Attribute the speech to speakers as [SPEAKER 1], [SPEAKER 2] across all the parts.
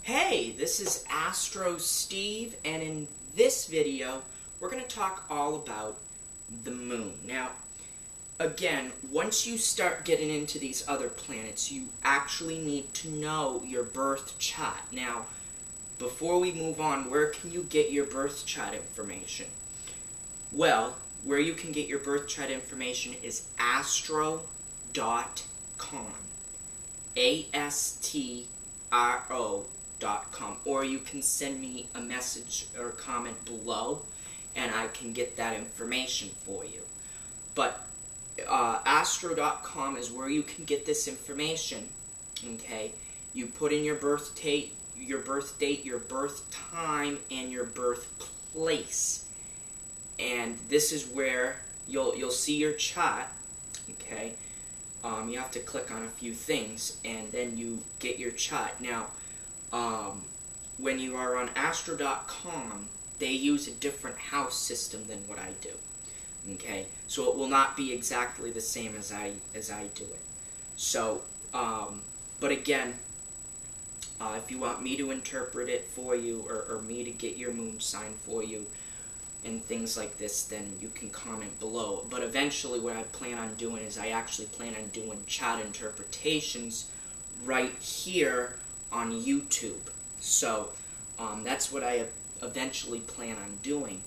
[SPEAKER 1] Hey, this is Astro Steve, and in this video, we're going to talk all about the moon. Now, again, once you start getting into these other planets, you actually need to know your birth chart. Now, before we move on, where can you get your birth chart information? Well, where you can get your birth chart information is astro.com. astro.com, or you can send me a message or comment below and I can get that information for you. But astro.com is where you can get this information. Okay, you put in your birth date, your birth time, and your birthplace, and this is where you'll see your chart. Okay. You have to click on a few things, and then you get your chart. Now, when you are on Astro.com, they use a different house system than what I do. Okay, so it will not be exactly the same as I do it. So, but again, if you want me to interpret it for you, or me to get your moon sign for you, and things like this, then you can comment below. But eventually what I plan on doing is I actually plan on doing chart interpretations right here on YouTube. So that's what I eventually plan on doing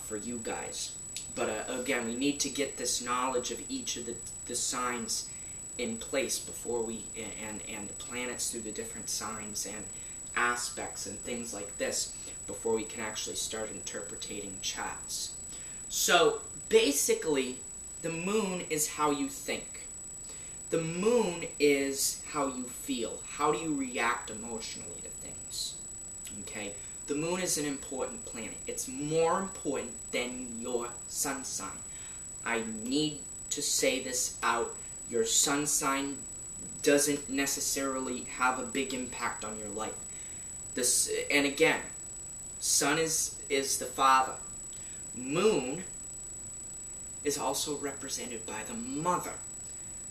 [SPEAKER 1] for you guys. But again, we need to get this knowledge of each of the signs in place before we, and the planets through the different signs and aspects and things like this, before we can actually start interpreting charts. So basically, the moon is how you think. The moon is how you feel. How do you react emotionally to things? Okay? The moon is an important planet. It's more important than your sun sign. I need to say this out. Your sun sign doesn't necessarily have a big impact on your life. And again, sun is the father. Moon is also represented by the mother.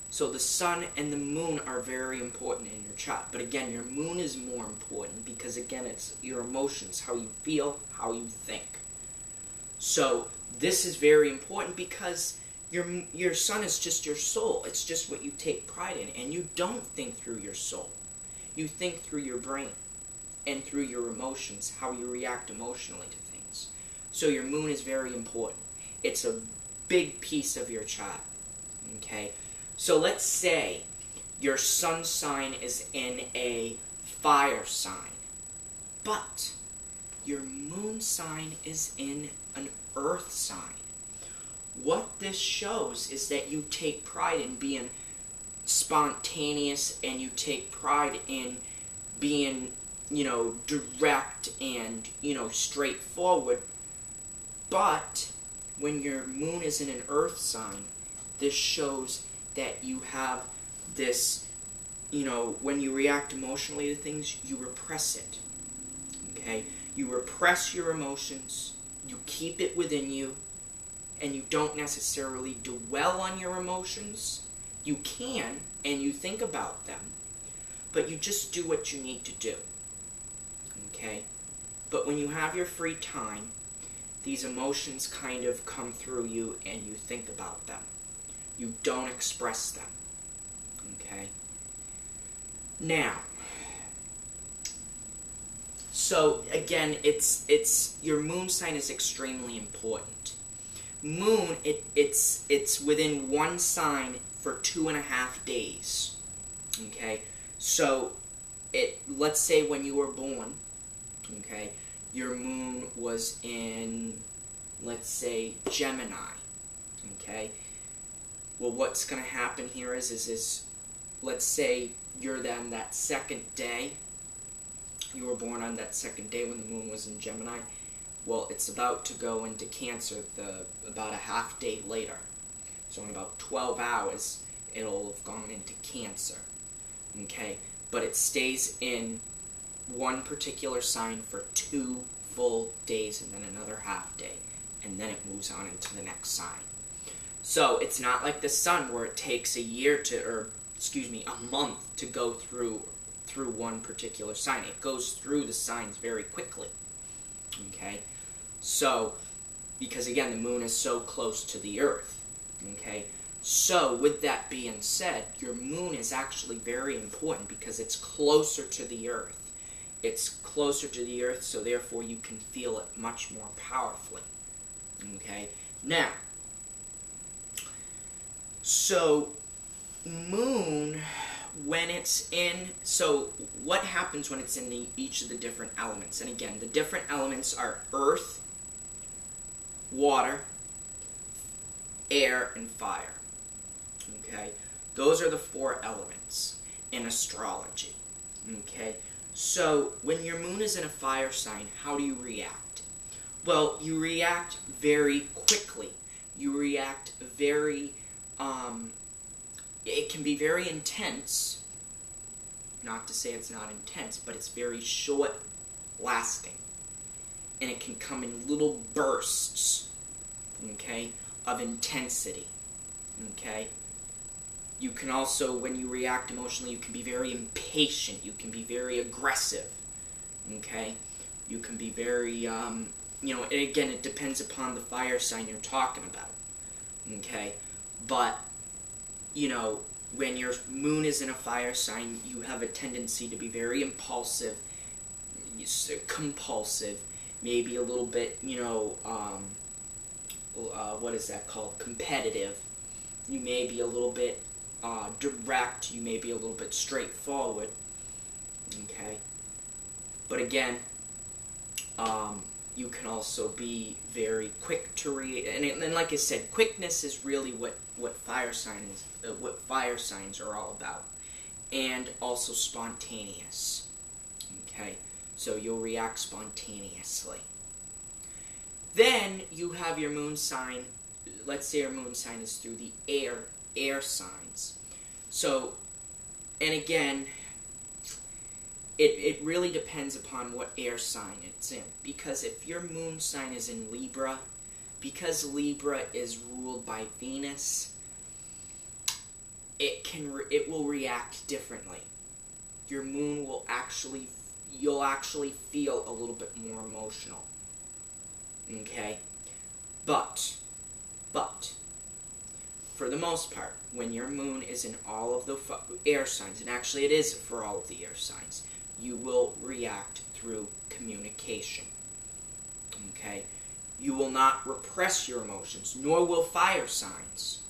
[SPEAKER 1] So the sun and the moon are very important in your chart. But again, your moon is more important because, again, it's your emotions, how you feel, how you think. So this is very important because your sun is just your soul. It's just what you take pride in. And you don't think through your soul. You think through your brain and through your emotions, how you react emotionally to things. So your moon is very important. It's a big piece of your chart. Okay? So let's say your sun sign is in a fire sign, but your moon sign is in an earth sign. What this shows is that you take pride in being spontaneous, and you take pride in being, direct and, straightforward. But when your moon is in an earth sign, this shows that you have this, when you react emotionally to things, you repress it. Okay? You repress your emotions, you keep it within you, and you don't necessarily dwell on your emotions. You can, and you think about them, but you just do what you need to do. Okay? But when you have your free time, these emotions kind of come through you and you think about them. You don't express them. Okay? Now, so again, it's your moon sign is extremely important. Moon, it's within one sign for 2.5 days. Okay? So let's say when you were born, okay, your moon was in, let's say, Gemini. Okay? Well, what's going to happen here is let's say you're then that second day, you were born on that second day when the moon was in Gemini. Well, it's about to go into Cancer about a half day later. So in about 12 hours, it'll have gone into Cancer. Okay? But it stays in one particular sign for 2 full days and then another half day. And then it moves on into the next sign. So it's not like the sun where it takes a month to go through through one particular sign. It goes through the signs very quickly. Okay? So, because again, the moon is so close to the earth. Okay? So, with that being said, your moon is actually very important because it's closer to the earth. It's closer to the earth, so therefore you can feel it much more powerfully. Okay? Now, so moon, when it's in, so what happens when it's in each of the different elements? And again, the different elements are earth, water, air, and fire. Okay? Those are the 4 elements in astrology. Okay? So, when your moon is in a fire sign, how do you react? Well, you react very quickly. You react very, it can be very intense. Not to say it's not intense, but it's very short lasting. And it can come in little bursts, okay, of intensity, okay? You can also, when you react emotionally, you can be very impatient. You can be very aggressive, okay? You can be very, and again, it depends upon the fire sign you're talking about, okay? But, when your moon is in a fire sign, you have a tendency to be very impulsive, compulsive, maybe a little bit, what is that called? Competitive. You may be a little bit direct, you may be a little bit straightforward, okay? But again, you can also be very quick to react, and like I said, quickness is really what fire signs are all about, and also spontaneous, okay? So you'll react spontaneously. Then you have your moon sign. Let's say your moon sign is through the air signs. So, and again, it really depends upon what air sign it's in. Because if your moon sign is in Libra, because Libra is ruled by Venus, it will react differently. Your moon will you'll actually feel a little bit more emotional. Okay? But, for the most part, when your moon is in all of the air signs, and actually it is for all of the air signs, you will react through communication. Okay? You will not repress your emotions, nor will fire signs.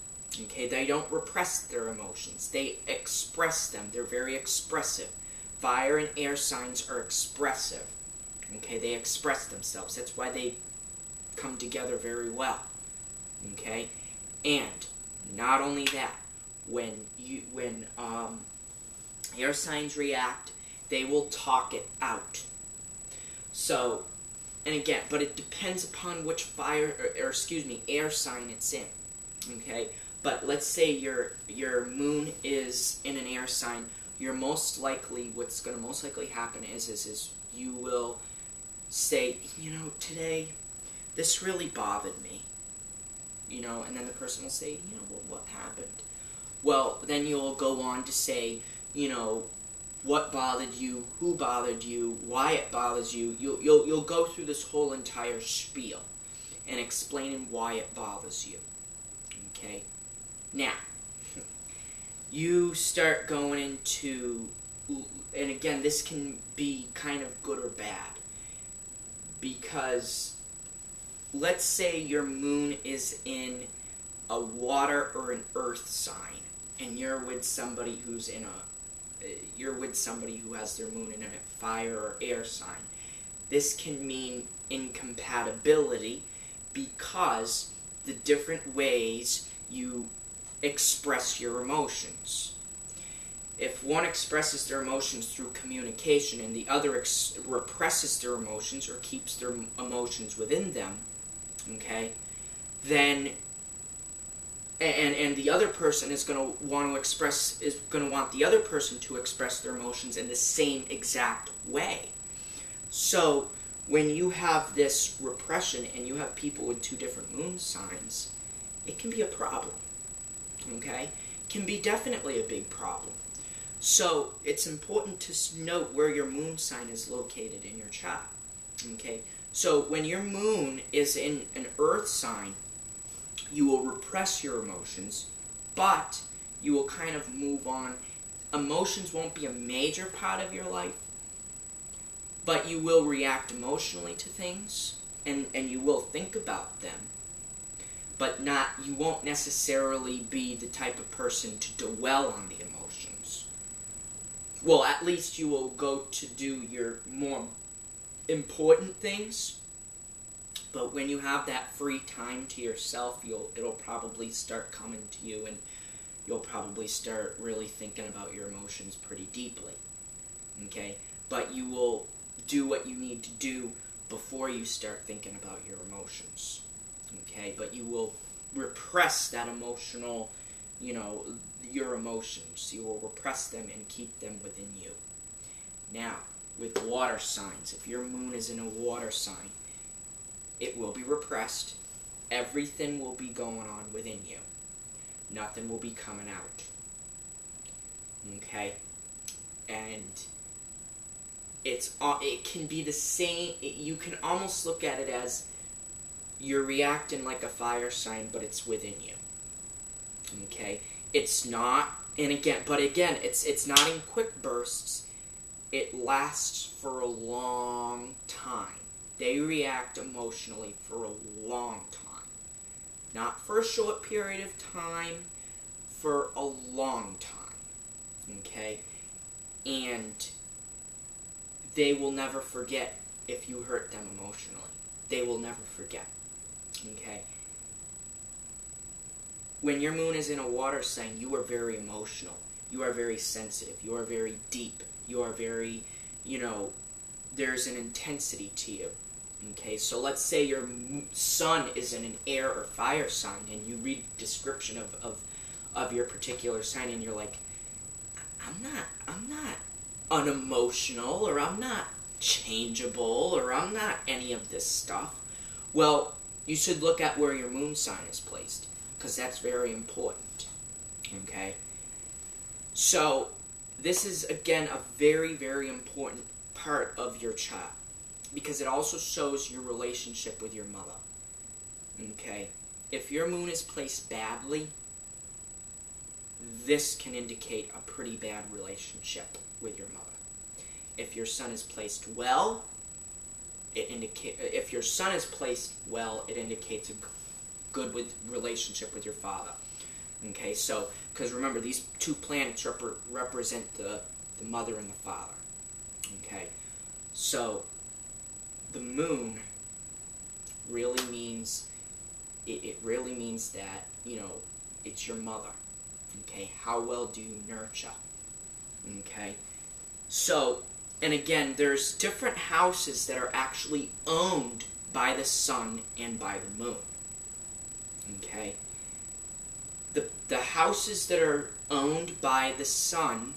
[SPEAKER 1] Okay? They don't repress their emotions. They express them. They're very expressive. Fire and air signs are expressive. Okay? They express themselves. That's why they come together very well. Okay? And not only that, when air signs react, they will talk it out. So, and again, but it depends upon which air sign it's in. Okay? But let's say your moon is in an air sign, what's going to most likely happen is you will say, today, this really bothered me. And then the person will say, well, what happened? Well, then you'll go on to say, what bothered you, who bothered you, why it bothers you. You'll go through this whole entire spiel and explaining why it bothers you. Okay? Now, you start going into, and again, this can be kind of good or bad, because let's say your moon is in a water or an earth sign, and you're with somebody who has their moon in a fire or air sign. This can mean incompatibility because the different ways you express your emotions. If one expresses their emotions through communication and the other represses their emotions or keeps their emotions within them, okay, then and the other person is going to want the other person to express their emotions in the same exact way. So when you have this repression and you have people with 2 different moon signs, it can be a problem. Okay? It can be definitely a big problem. So it's important to note where your moon sign is located in your chart. Okay? So when your moon is in an earth sign, you will repress your emotions, but you will kind of move on. Emotions won't be a major part of your life, but you will react emotionally to things, and you will think about them, but you won't necessarily be the type of person to dwell on the emotions. Well, at least you will go to do your more important things, but when you have that free time to yourself, it'll probably start coming to you, and you'll probably start really thinking about your emotions pretty deeply. Okay? But you will do what you need to do before you start thinking about your emotions. Okay? But you will repress that emotional, your emotions. You will repress them and keep them within you. Now, with water signs, if your moon is in a water sign, it will be repressed. Everything will be going on within you. Nothing will be coming out. Okay? And it can be the same. You can almost look at it as you're reacting like a fire sign, but it's within you. Okay? It's not, but again, it's not in quick bursts. It lasts for a long time. They react emotionally for a long time. Not for a short period of time, for a long time. Okay? And they will never forget if you hurt them emotionally. They will never forget. Okay? When your moon is in a water sign, you are very emotional. You are very sensitive. You are very deep. You are very, there's an intensity to you. Okay, so let's say your sun is in an air or fire sign, and you read the description of your particular sign, and you're like, I'm not unemotional, or I'm not changeable, or I'm not any of this stuff. Well, you should look at where your moon sign is placed, because that's very important. Okay? So, this is, again, a very, very important part of your chart, because it also shows your relationship with your mother. Okay? If your moon is placed badly, this can indicate a pretty bad relationship with your mother. If your sun is placed well, it indicates a good relationship with your father. Okay, so, because remember, these two planets represent the mother and the father. Okay, so the moon really means, it really means that, it's your mother. Okay, how well do you nurture? Okay, so, and again, there's different houses that are actually owned by the sun and by the moon. Okay, the houses that are owned by the sun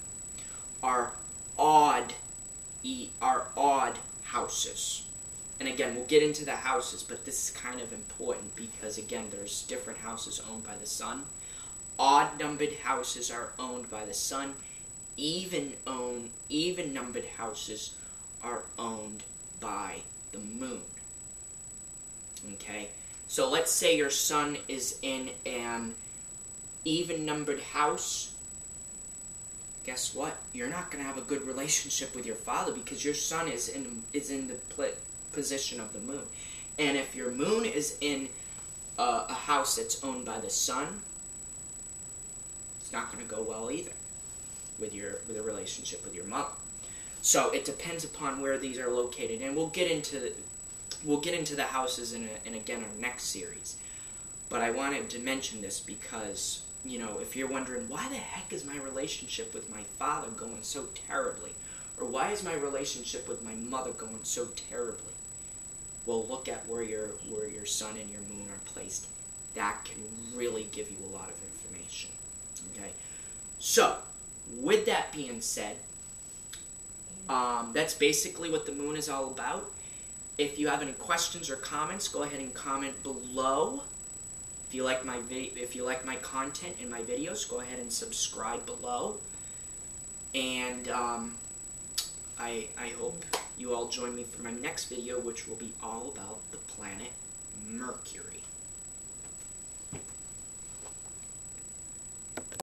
[SPEAKER 1] are odd houses. And again, we'll get into the houses, but this is kind of important because, again, there's different houses owned by the sun. Odd-numbered houses are owned by the sun. Even-numbered houses are owned by the moon. Okay? So let's say your sun is in an even-numbered house. Guess what? You're not going to have a good relationship with your father because your sun is in the position of the moon. And if your moon is in a house that's owned by the sun, it's not going to go well either with a relationship with your mother. So it depends upon where these are located, and we'll get into the houses in again our next series. But I wanted to mention this because, if you're wondering, why the heck is my relationship with my father going so terribly? Or why is my relationship with my mother going so terribly? Well, look at where your sun and your moon are placed. That can really give you a lot of information. Okay? So, with that being said, that's basically what the moon is all about. If you have any questions or comments, go ahead and comment below. If you like my content and my videos, go ahead and subscribe below. And I hope you all join me for my next video, which will be all about the planet Mercury.